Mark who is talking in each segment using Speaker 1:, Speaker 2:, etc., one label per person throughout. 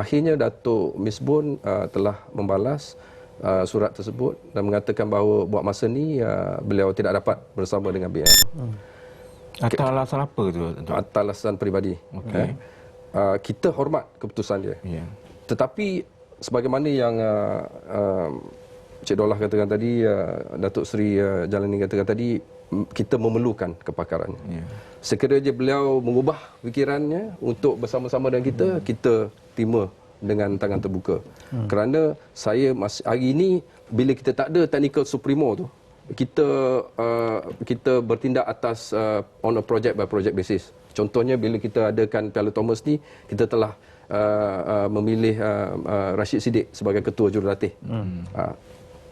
Speaker 1: akhirnya Datuk Misbun telah membalas surat tersebut dan mengatakan bahawa buat masa ni beliau tidak dapat bersama dengan BM.
Speaker 2: Atas alasan apa tu?
Speaker 1: Atas alasan peribadi.
Speaker 2: Okey.
Speaker 1: Kita hormat keputusan dia.
Speaker 2: Yeah.
Speaker 1: Tetapi sebagaimana yang Cik Dollah katakan tadi, Datuk Seri Jalani katakan tadi, kita memerlukan kepakarannya. Yeah. Sekiranya beliau mengubah fikirannya untuk bersama-sama dengan kita, kita terima dengan tangan terbuka. Kerana saya hari ini bila kita tak ada technical supremo tu, kita bertindak atas on a project by project basis. Contohnya bila kita adakan Piala Thomas ni, kita telah memilih Rashid Siddiq sebagai ketua jurulatih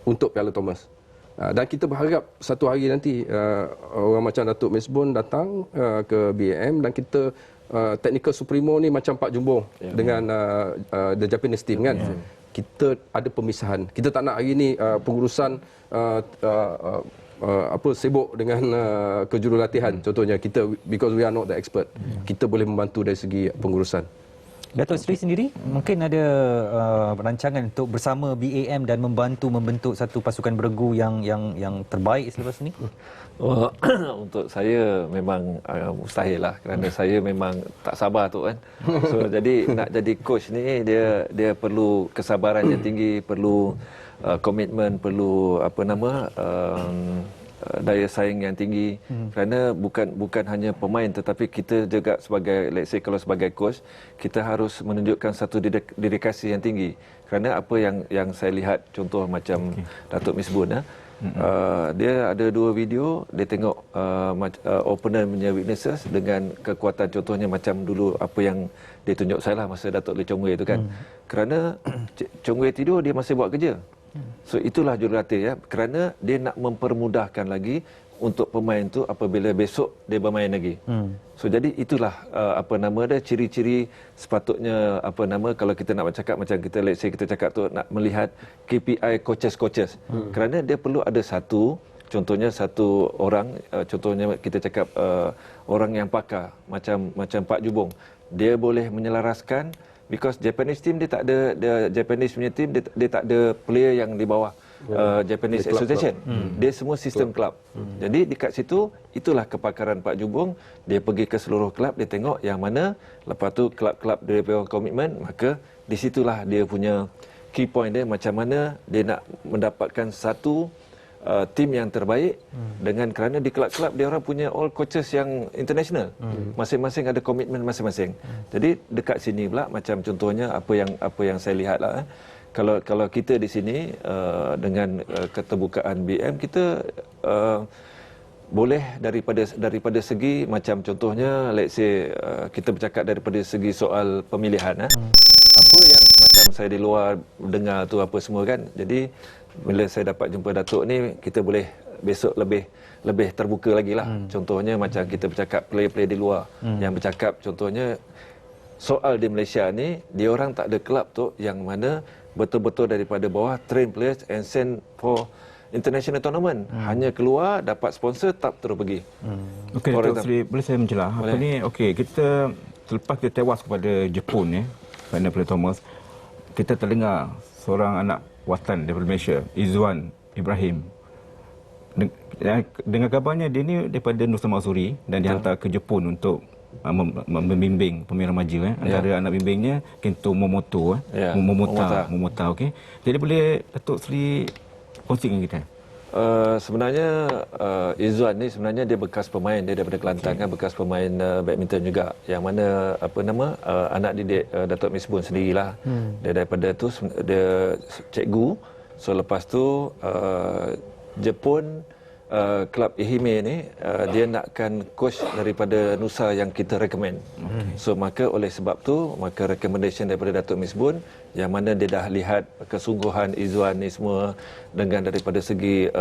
Speaker 1: untuk Piala Thomas. Dan kita berharap satu hari nanti orang macam Datuk Misbun datang ke BAM dan kita technical supremo ni macam Pak Jumbong dengan the Japanese team kan. Kita ada pemisahan. Kita tak nak hari ni pengurusan sibuk dengan kejurulatihan. Contohnya kita, because we are not the expert, kita boleh membantu dari segi pengurusan.
Speaker 3: Datuk Seri sendiri mungkin ada rancangan untuk bersama BAM dan membantu membentuk satu pasukan beregu yang terbaik selepas ini?
Speaker 4: Untuk saya memang mustahil lah, kerana saya memang tak sabar tu kan. So jadi nak jadi coach ni dia perlu kesabaran yang tinggi, perlu komitmen, perlu daya saing yang tinggi, kerana bukan hanya pemain tetapi kita juga sebagai, let's say kalau sebagai coach, kita harus menunjukkan satu dedikasi yang tinggi. Kerana apa yang saya lihat, contoh macam Datuk Misbun, dia ada 2 video, dia tengok opponent punya weaknesses dengan kekuatan. Contohnya macam dulu apa yang dia tunjuk saya lah masa Datuk Lee Chong Wei tu kan. Kerana Chong Wei tidur, dia masih buat kerja. So itulah jurulatih ya, kerana dia nak mempermudahkan lagi untuk pemain tu apabila besok dia bermain lagi. So jadi itulah ciri-ciri sepatutnya kalau kita nak bercakap macam kita, let's say kita cakap tu nak melihat KPI coaches. Kerana dia perlu ada contohnya satu orang, contohnya kita cakap orang yang pakar macam Pak Jubong, dia boleh menyelaraskan. Because Japanese team dia tak ada, Japanese punya team dia tak ada player yang di bawah Japanese Association. Dia semua sistem club. Jadi dekat situ itulah kepakaran Pak Jubong. Dia pergi ke seluruh klub, dia tengok yang mana, lepas tu klub-klub dia punya komitmen, maka di situlah dia punya key point dia, macam mana dia nak mendapatkan satu tim yang terbaik dengan, kerana di kelab-kelab dia orang punya all coaches yang international. Masing-masing ada komitmen masing-masing. Jadi dekat sini pula macam contohnya apa yang saya lihat lah. Kalau kita di sini dengan keterbukaan BM, kita boleh daripada segi macam contohnya, let's say kita bercakap daripada segi soal pemilihan. Apa yang macam saya di luar dengar tu apa semua kan. Jadi bila saya dapat jumpa Datuk ni, kita boleh besok lebih terbuka lagi lah. Contohnya macam kita bercakap play di luar, yang bercakap contohnya soal di Malaysia ni, dia orang tak ada kelab tu yang mana betul-betul daripada bawah train players and send for international tournament. Hanya keluar dapat sponsor, tak terus pergi.
Speaker 2: Okey, Datuk Seri, boleh saya menjelah? Apa ni? Okey, kita selepas kita tewas kepada Jepun ya, kerana Piala Thomas, kita terdengar seorang anak watan daripada Malaysia, Izzuan Ibrahim. Dengan kabarnya dia ni daripada Nusa Mansuri dan dihantar ke Jepun untuk membimbing pemain remaja. Antara anak bimbingnya Kento Momoto, Momota. Okey. Jadi boleh Datuk Seri kongsikan kita?
Speaker 4: Sebenarnya Izzuan ni sebenarnya dia bekas pemain, dia daripada Kelantan kan, bekas pemain badminton juga, yang mana anak didik Datuk Misbun sendirilah. Dia daripada tu dia cikgu. So lepas tu Jepun, klub Ehime ni dia nakkan coach daripada Nusa yang kita recommend. So maka oleh sebab tu, maka recommendation daripada Datuk Misbun, yang mana dia dah lihat kesungguhan Izzuan ni semua dengan daripada segi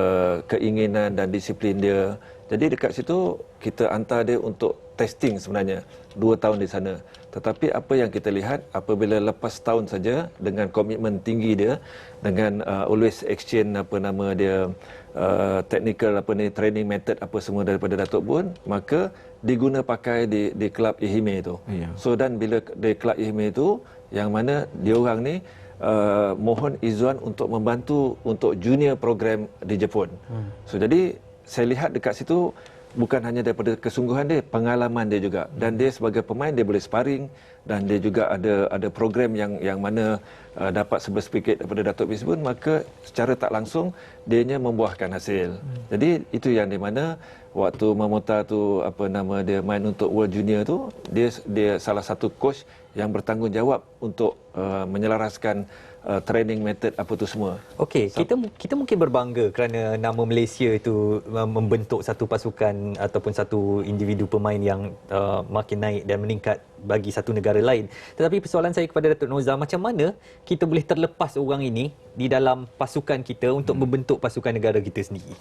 Speaker 4: keinginan dan disiplin dia. Jadi dekat situ kita hantar dia untuk testing sebenarnya 2 tahun di sana. Tetapi apa yang kita lihat apabila lepas tahun saja, dengan komitmen tinggi dia, dengan always exchange technical training method apa semua daripada Datuk Bun, maka diguna pakai di kelab Ehime itu. So dan bila di kelab Ehime itu, yang mana diorang ni mohon Izzuan untuk membantu untuk junior program di Jepun. So jadi saya lihat dekat situ bukan hanya daripada kesungguhan dia, pengalaman dia juga, dan dia sebagai pemain dia boleh sparring, dan dia juga ada program yang mana dapat sedikit daripada Datuk Bisbun, maka secara tak langsung dianya membuahkan hasil. Jadi itu yang di mana waktu Momota tu dia main untuk World Junior tu, dia salah satu coach yang bertanggungjawab untuk menyelaraskan training method apa tu semua.
Speaker 3: Okey, kita mungkin berbangga kerana nama Malaysia itu membentuk satu pasukan ataupun satu individu pemain yang makin naik dan meningkat bagi satu negara lain. Tetapi persoalan saya kepada Datuk Nozar, macam mana kita boleh terlepas orang ini di dalam pasukan kita untuk membentuk pasukan negara kita sendiri?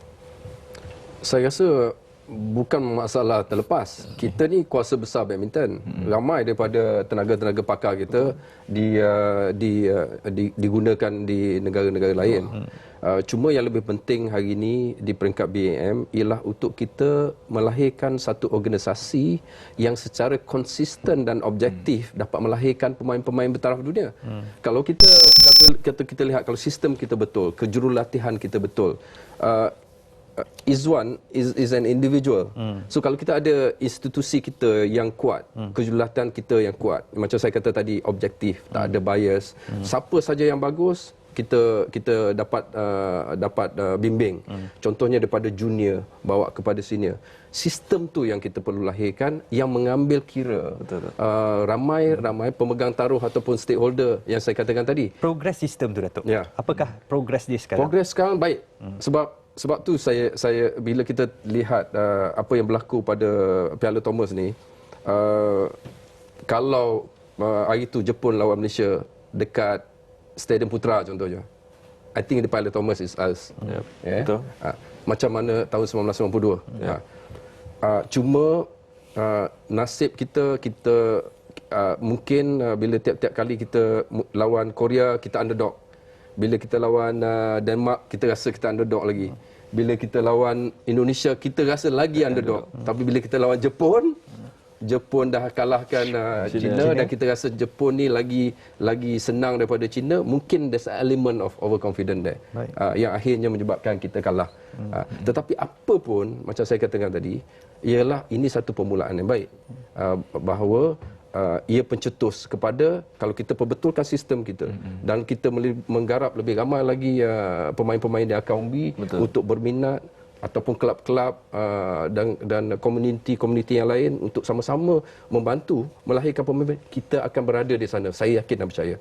Speaker 1: Saya rasa bukan masalah terlepas. Kita ni kuasa besar badminton. Ramai daripada tenaga-tenaga pakar kita digunakan di negara-negara lain. Cuma yang lebih penting hari ini di peringkat BAM ialah untuk kita melahirkan satu organisasi yang secara konsisten dan objektif dapat melahirkan pemain-pemain bertaraf dunia. Kalau kita kita lihat, kalau sistem kita betul, kejurulatihan kita betul, Izzuan is an individual. So kalau kita ada institusi kita yang kuat, kejulatan kita yang kuat, macam saya kata tadi, objektif, tak ada bias, siapa saja yang bagus kita dapat bimbing. Contohnya daripada junior bawa kepada senior. Sistem tu yang kita perlu lahirkan, yang mengambil kira ramai pemegang taruh ataupun stakeholder yang saya katakan tadi.
Speaker 3: Progress sistem tu, Datuk.
Speaker 1: Ya.
Speaker 3: Apakah progress dia sekarang?
Speaker 1: Progress sekarang baik. Sebab tu saya bila kita lihat apa yang berlaku pada Piala Thomas ni, kalau hari tu Jepun lawan Malaysia dekat Stadium Putra contohnya, I think the Piala Thomas is us.
Speaker 4: Betul.
Speaker 1: Macam mana tahun 1992. Cuma nasib kita mungkin bila tiap-tiap kali kita lawan Korea kita underdog. Bila kita lawan Denmark kita rasa kita underdog lagi. Bila kita lawan Indonesia kita rasa lagi underdog. Tapi bila kita lawan Jepun dah kalahkan China dan kita rasa Jepun ni lagi senang daripada China, mungkin there's an element of overconfidence there. Yang akhirnya menyebabkan kita kalah. Tetapi apa pun, macam saya katakan tadi, ialah ini satu permulaan yang baik. Bahawa ia pencetus kepada, kalau kita perbetulkan sistem kita dan kita menggarap lebih ramai lagi pemain-pemain di akaumbi untuk berminat, ataupun kelab-kelab dan komuniti yang lain untuk sama-sama membantu melahirkan pemain, kita akan berada di sana. Saya yakin dan percaya.